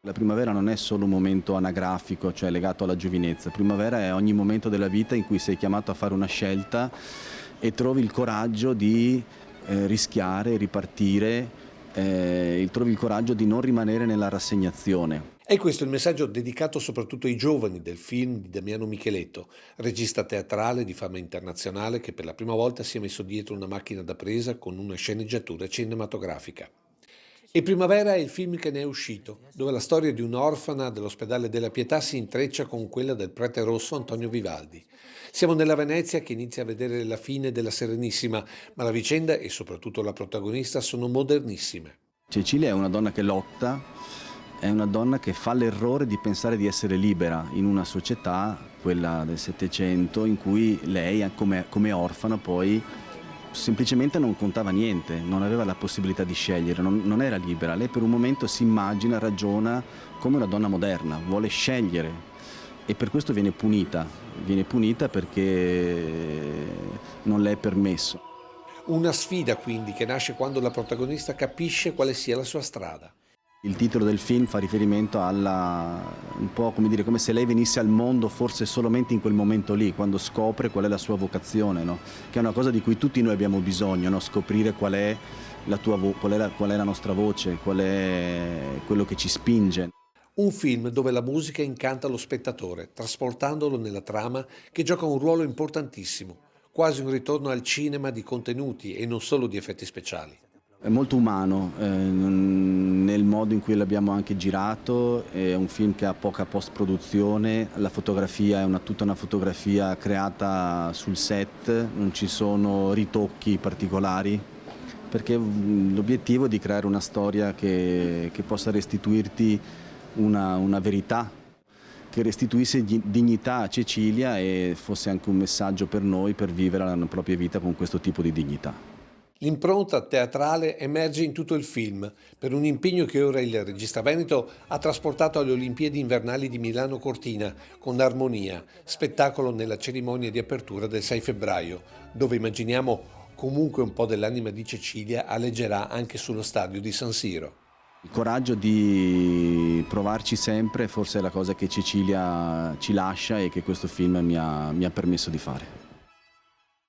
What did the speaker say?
La primavera non è solo un momento anagrafico, cioè legato alla giovinezza. Primavera è ogni momento della vita in cui sei chiamato a fare una scelta e trovi il coraggio di rischiare, ripartire, trovi il coraggio di non rimanere nella rassegnazione. È questo il messaggio dedicato soprattutto ai giovani del film di Damiano Micheletto, regista teatrale di fama internazionale che per la prima volta si è messo dietro una macchina da presa con una sceneggiatura cinematografica. E Primavera è il film che ne è uscito, dove la storia di un'orfana dell'ospedale della Pietà si intreccia con quella del prete rosso Antonio Vivaldi. Siamo nella Venezia che inizia a vedere la fine della Serenissima, ma la vicenda e soprattutto la protagonista sono modernissime. Cecilia è una donna che lotta, è una donna che fa l'errore di pensare di essere libera in una società, quella del Settecento, in cui lei, come orfana, poi semplicemente non contava niente, non aveva la possibilità di scegliere, non era libera. Lei per un momento si immagina, ragiona come una donna moderna, vuole scegliere e per questo viene punita perché non le è permesso. Una sfida quindi che nasce quando la protagonista capisce quale sia la sua strada. Il titolo del film fa riferimento un po' come dire, come se lei venisse al mondo forse solamente in quel momento lì, quando scopre qual è la sua vocazione, no? Che è una cosa di cui tutti noi abbiamo bisogno, no? Scoprire qual è qual è la nostra voce, qual è quello che ci spinge. Un film dove la musica incanta lo spettatore, trasportandolo nella trama che gioca un ruolo importantissimo, quasi un ritorno al cinema di contenuti e non solo di effetti speciali. È molto umano nel modo in cui l'abbiamo anche girato, è un film che ha poca post-produzione, la fotografia è tutta una fotografia creata sul set, non ci sono ritocchi particolari, perché l'obiettivo è di creare una storia che possa restituirti una verità, che restituisse dignità a Cecilia e fosse anche un messaggio per noi per vivere la propria vita con questo tipo di dignità. L'impronta teatrale emerge in tutto il film, per un impegno che ora il regista veneto ha trasportato alle Olimpiadi invernali di Milano Cortina, con Armonia, spettacolo nella cerimonia di apertura del 6 febbraio, dove immaginiamo comunque un po' dell'anima di Cecilia aleggerà anche sullo stadio di San Siro. Il coraggio di provarci sempre forse è la cosa che Cecilia ci lascia e che questo film mi ha permesso di fare.